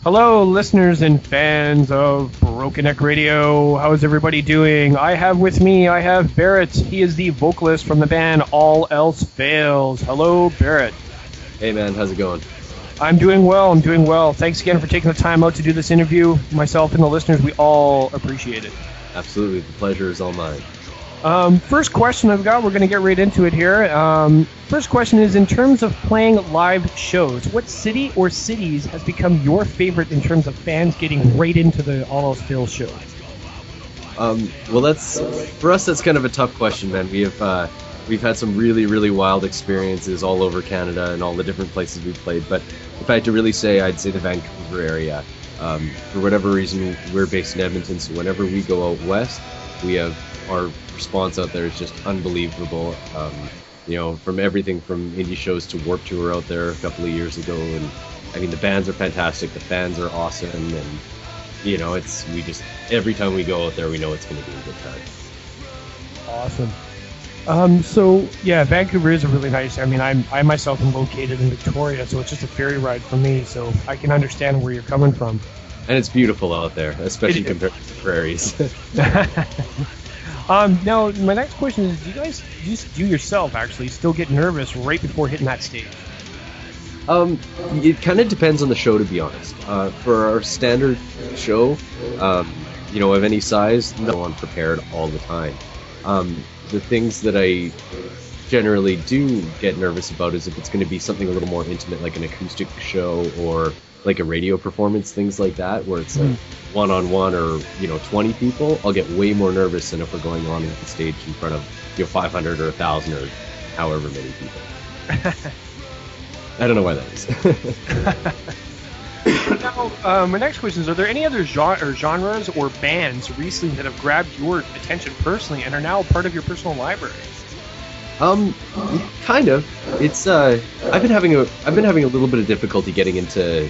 Hello, listeners and fans of Broken Neck Radio. How is everybody doing? I have Barrett. He is the vocalist from the band All Else Fails. Hello, Barrett. Hey, man. How's it going? I'm doing well. Thanks again for taking the time out to do this interview. Myself and the listeners, we all appreciate it. Absolutely. The pleasure is all mine. First question I've got, we're going to get right into it here. First question is, in terms of playing live shows, what city or cities has become your favorite in terms of fans getting right into the All Else Fails show? Well, that's kind of a tough question, man. We've had some really, really wild experiences all over Canada and all the different places we've played. But if I had to really say, I'd say the Vancouver area. For whatever reason, we're based in Edmonton, so whenever we go out west, we have our response out there is just unbelievable. From everything from indie shows to Warped Tour out there a couple of years ago, and I mean the bands are fantastic, the fans are awesome, and every time we go out there, we know it's going to be a good time. Awesome. So yeah, Vancouver is a really nice. I mean, I myself am located in Victoria, so it's just a ferry ride for me. So I can understand where you're coming from. And it's beautiful out there, especially compared to the prairies. Now, my next question is, do you yourself actually still get nervous right before hitting that stage? It kind of depends on the show, to be honest. For our standard show, of any size, no, I'm prepared all the time. The things that I generally do get nervous about is if it's going to be something a little more intimate, like an acoustic show or like a radio performance, things like that, where it's like one-on-one or 20 people. I'll get way more nervous than if we're going on the stage in front of 500 or 1,000 or however many people. I don't know why that is. Now, my next question is, are there any other genres or bands recently that have grabbed your attention personally and are now part of your personal library? Kind of. It's I've been having a little bit of difficulty getting into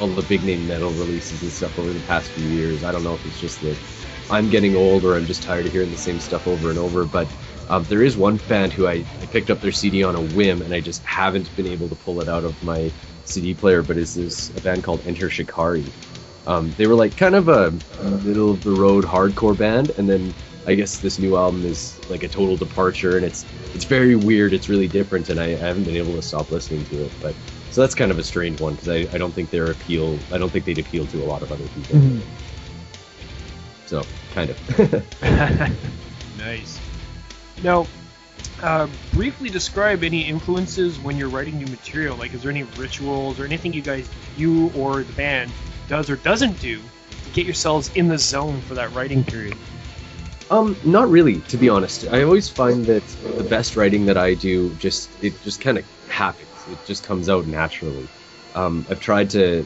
all the big name metal releases and stuff over the past few years. I don't know if it's just that I'm getting old or I'm just tired of hearing the same stuff over and over, but there is one band who I picked up their CD on a whim, and I just haven't been able to pull it out of my CD player, but it's a band called Enter Shikari. They were like kind of a middle of the road hardcore band, and then I guess this new album is like a total departure, and it's very weird. It's really different, and I haven't been able to stop listening to it. But so that's kind of a strange one, because I don't think they'd appeal to a lot of other people. Mm-hmm. So kind of. Nice. Now, briefly describe any influences when you're writing new material. Like, is there any rituals or anything you or the band does or doesn't do to get yourselves in the zone for that writing period? Not really, to be honest. I always find that the best writing that I do it just kind of happens. It just comes out naturally. I've tried to,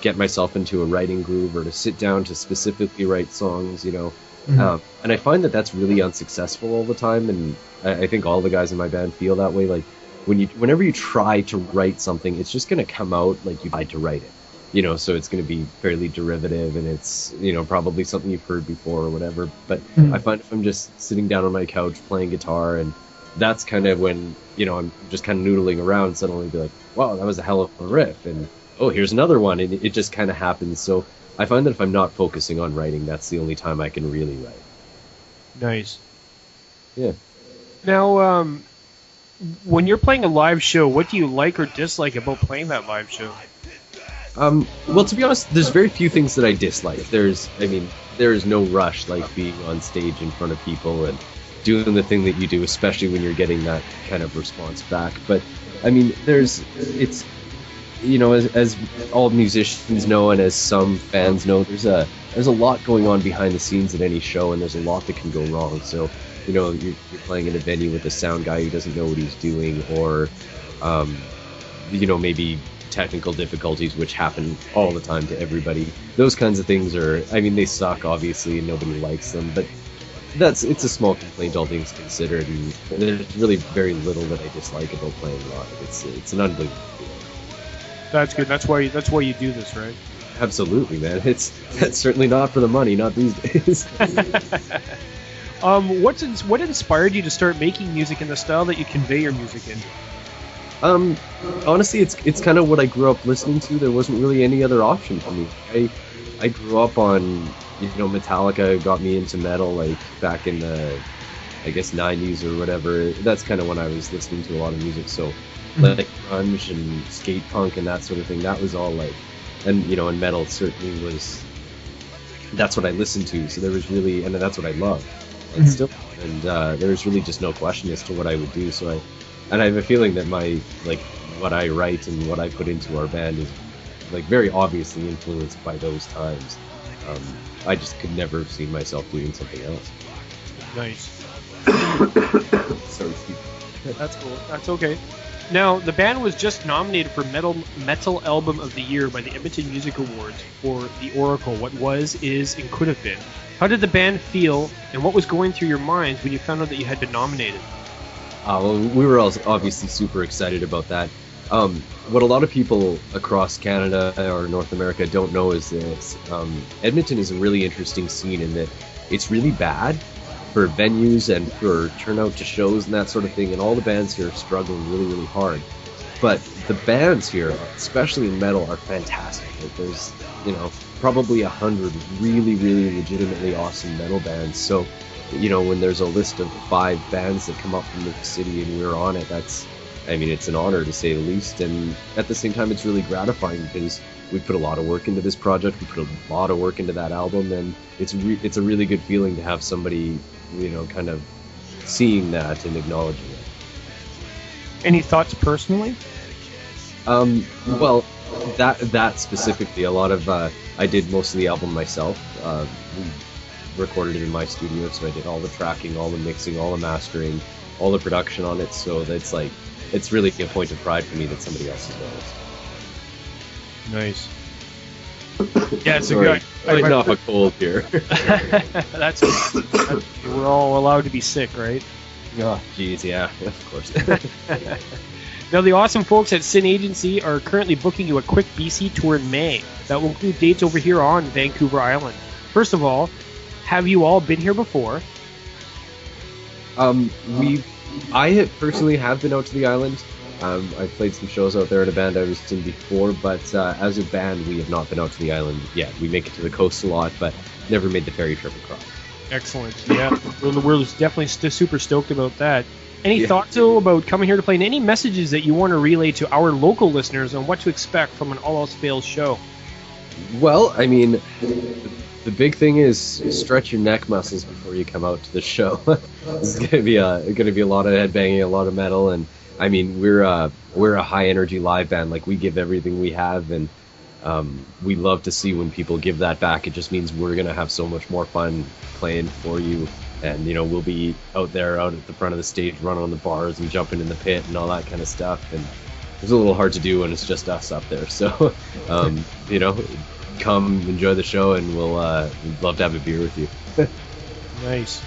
get myself into a writing groove or to sit down to specifically write songs, Mm-hmm. And I find that that's really unsuccessful all the time, and I think all the guys in my band feel that way. Like, whenever you try to write something, it's just going to come out like you tried to write it. So it's going to be fairly derivative, and it's, probably something you've heard before or whatever. But I find if I'm just sitting down on my couch playing guitar, and that's kind of when, I'm just kind of noodling around, suddenly be like, wow, that was a hell of a riff, and oh, here's another one, and it just kind of happens. So I find that if I'm not focusing on writing, that's the only time I can really write. Nice. Yeah. Now, when you're playing a live show, what do you like or dislike about playing that live show? Well, to be honest, there's very few things that I dislike. There is no rush like being on stage in front of people and doing the thing that you do, especially when you're getting that kind of response back. But I mean, it's as all musicians know, and as some fans know, there's a lot going on behind the scenes at any show, and there's a lot that can go wrong. So you're playing in a venue with a sound guy who doesn't know what he's doing, or maybe technical difficulties, which happen all the time to everybody. Those kinds of things they suck, obviously, and nobody likes them, but it's a small complaint, all things considered, and there's really very little that I dislike about playing live. It's an unbelievable feeling. That's good. That's why you do this, right? Absolutely, man. That's certainly not for the money, not these days. What inspired you to start making music in the style that you convey your music in? Um, Honestly, it's kind of what I grew up listening to. There wasn't really any other option for me. I grew up on, Metallica got me into metal like back in the, I guess, 90s or whatever. That's kind of when I was listening to a lot of music. So like grunge and skate punk and that sort of thing. That was all like, and metal certainly was. That's what I listened to. So there was really, and that's what I love, and still, and there was really just no question as to what I would do. So I have a feeling that what I write and what I put into our band is like very obviously influenced by those times. I just could never have seen myself doing something else. Nice. Sorry, Steve. That's cool. That's okay. Now, the band was just nominated for Metal Album of the Year by the Edmonton Music Awards for The Oracle, What Was, Is, and Could Have Been. How did the band feel, and what was going through your minds when you found out that you had been nominated? Well, we were all obviously super excited about that. What a lot of people across Canada or North America don't know is this. Edmonton is a really interesting scene in that it's really bad for venues and for turnout to shows and that sort of thing, and all the bands here are struggling really, really hard. But the bands here, especially in metal, are fantastic. Like there's, probably 100 really, really legitimately awesome metal bands. So, when there's a list of 5 bands that come up from the city and we're on it, it's an honor to say the least. And at the same time, it's really gratifying because we put a lot of work into this project. We put a lot of work into that album, and it's a really good feeling to have somebody, kind of seeing that and acknowledging it. Any thoughts personally? Well, that specifically, a lot of I did most of the album myself. We recorded it in my studio, so I did all the tracking, all the mixing, all the mastering, all the production on it. So that's like, it's really a point of pride for me that somebody else has done it. Nice. Yeah, it's Sorry, a good. fighting off a cold here. That's we're all allowed to be sick, right? Oh, geez, yeah, of course. Now, the awesome folks at Sin Agency are currently booking you a quick BC tour in May that will include dates over here on Vancouver Island. First of all, have you all been here before? I personally have been out to the island. I've played some shows out there in a band I was in before, but as a band, we have not been out to the island yet. We make it to the coast a lot, but never made the ferry trip across. Excellent. Yeah, we're definitely super stoked about that. Any thoughts, though, about coming here to play, and any messages that you want to relay to our local listeners on what to expect from an All Else Fails show? Well, the big thing is stretch your neck muscles before you come out to the show. This is gonna be a lot of headbanging, a lot of metal, and we're a high energy live band. Like, we give everything we have, and we love to see when people give that back. It just means we're gonna have so much more fun playing for you, and we'll be out at the front of the stage, running on the bars and jumping in the pit and all that kind of stuff. And it's a little hard to do when it's just us up there. So, come enjoy the show, and we'd love to have a beer with you. Nice.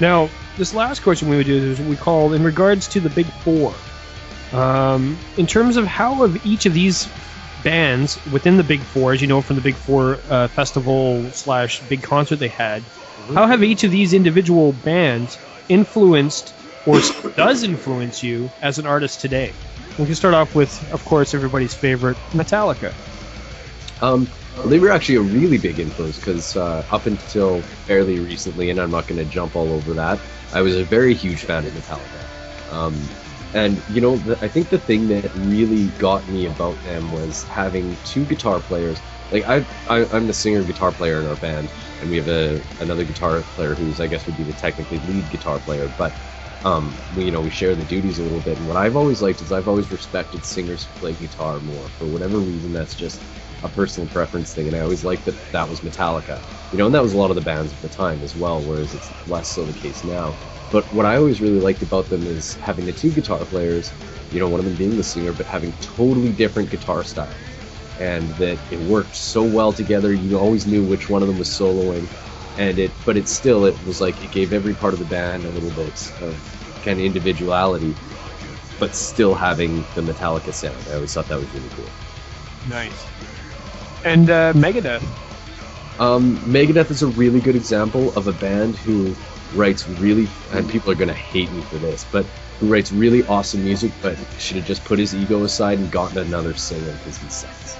Now, this last question we would do is we call in regards to the Big Four. In terms of how have each of these bands within the Big Four, as you know from the Big Four festival / big concert they had, how have each of these individual bands influenced or does influence you as an artist today? We can start off with, of course, everybody's favorite, Metallica. They were actually a really big influence because up until fairly recently, and I'm not going to jump all over that, I was a very huge fan of Metallica. And, I think the thing that really got me about them was having 2 guitar players. Like, I'm the singer and guitar player in our band, and we have another guitar player who's, I guess, would be the technically lead guitar player, but we share the duties a little bit. And what I've always liked is I've always respected singers who play guitar more. For whatever reason, that's just a personal preference thing, and I always liked that was Metallica. And that was a lot of the bands at the time as well, whereas it's less so the case now. But what I always really liked about them is having the 2 guitar players, one of them being the singer, but having totally different guitar styles. And that it worked so well together, you always knew which one of them was soloing, but it was like it gave every part of the band a little bit of kind of individuality, but still having the Metallica sound. I always thought that was really cool. Nice. And Megadeth. Megadeth is a really good example of a band who, writes really, and people are going to hate me for this, but who writes really awesome music, but should have just put his ego aside and gotten another singer because he sucks.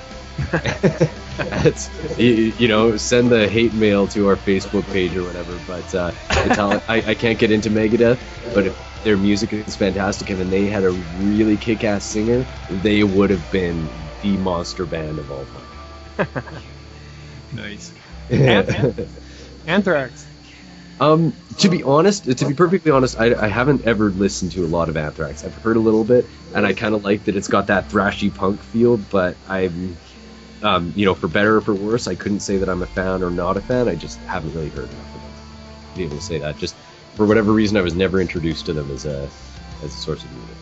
Send the hate mail to our Facebook page or whatever, but I can't get into Megadeth, but if their music is fantastic and they had a really kick-ass singer, they would have been the monster band of all time. Nice. Anthrax. To be perfectly honest, I haven't ever listened to a lot of Anthrax. I've heard a little bit, and I kind of like that it's got that thrashy punk feel, but I'm, for better or for worse, I couldn't say that I'm a fan or not a fan. I just haven't really heard enough of them to be able to say that. Just for whatever reason, I was never introduced to them as a source of music.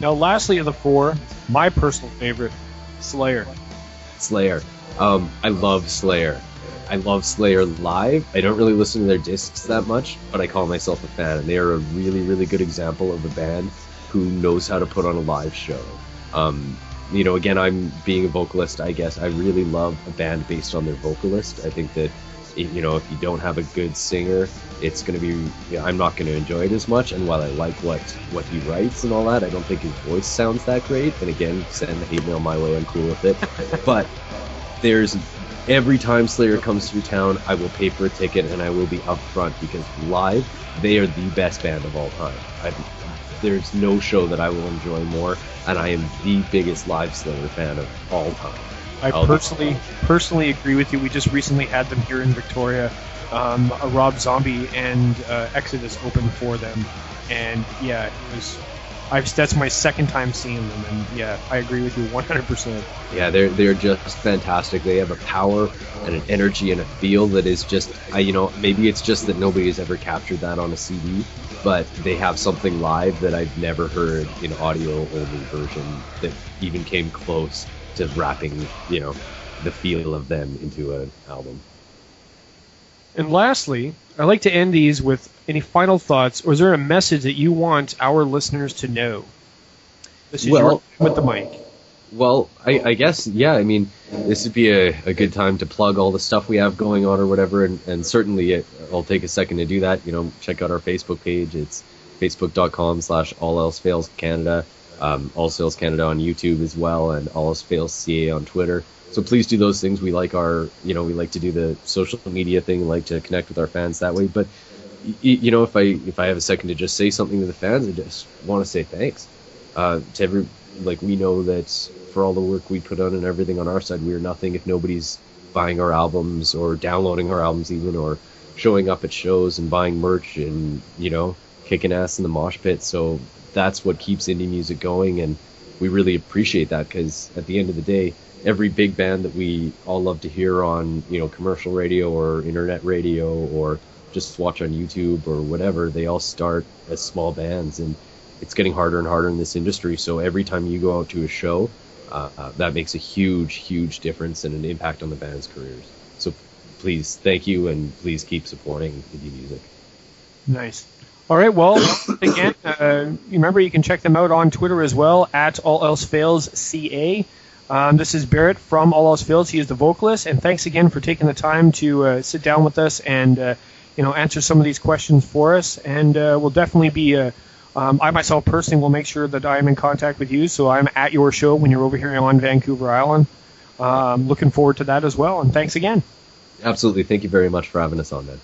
Now, lastly of the four, my personal favorite, Slayer. Slayer. I love Slayer. I love Slayer live. I don't really listen to their discs that much, but I call myself a fan, and they are a really, really good example of a band who knows how to put on a live show. Again, I'm being a vocalist, I guess. I really love a band based on their vocalist. I think that, if you don't have a good singer, it's going to be, I'm not going to enjoy it as much, and while I like what he writes and all that, I don't think his voice sounds that great. And again, send the hate mail my way, I'm cool with it. But every time Slayer comes through town, I will pay for a ticket and I will be up front, because live, they are the best band of all time. There's no show that I will enjoy more, and I am the biggest live Slayer fan of all time. I personally agree with you. We just recently had them here in Victoria. Rob Zombie and Exodus opened for them, and yeah, that's my second time seeing them, and yeah, I agree with you 100%. Yeah, they're just fantastic. They have a power and an energy and a feel that is just, maybe it's just that nobody has ever captured that on a CD, but they have something live that I've never heard in audio-only version that even came close to wrapping, the feel of them into an album. And lastly, I like to end these with any final thoughts, or is there a message that you want our listeners to know? This is with the mic. Well, I guess, yeah, I mean, this would be a good time to plug all the stuff we have going on or whatever, and certainly I'll take a second to do that. Check out our Facebook page. It's facebook.com/AllElseFailsCanada, All Sales Canada on YouTube as well, and All Else Fails CA on Twitter. So please do those things. We like we like to do the social media thing, we like to connect with our fans that way. But, if I have a second to just say something to the fans, I just want to say thanks. We know that for all the work we put on and everything on our side, we are nothing if nobody's buying our albums or downloading our albums even, or showing up at shows and buying merch and, kicking ass in the mosh pit. So that's what keeps indie music going, and we really appreciate that, because at the end of the day, every big band that we all love to hear on, commercial radio or internet radio or just watch on YouTube or whatever, they all start as small bands, and it's getting harder and harder in this industry. So every time you go out to a show, that makes a huge, huge difference and an impact on the band's careers. So please, thank you, and please keep supporting indie music. Nice. All right, well, again, remember you can check them out on Twitter as well, at AllElseFailsCA. This is Barrett from All Else Fails. He is the vocalist, and thanks again for taking the time to sit down with us and answer some of these questions for us. And we'll definitely be, I myself personally will make sure that I am in contact with you, so I'm at your show when you're over here on Vancouver Island. Looking forward to that as well, and thanks again. Absolutely. Thank you very much for having us on, man.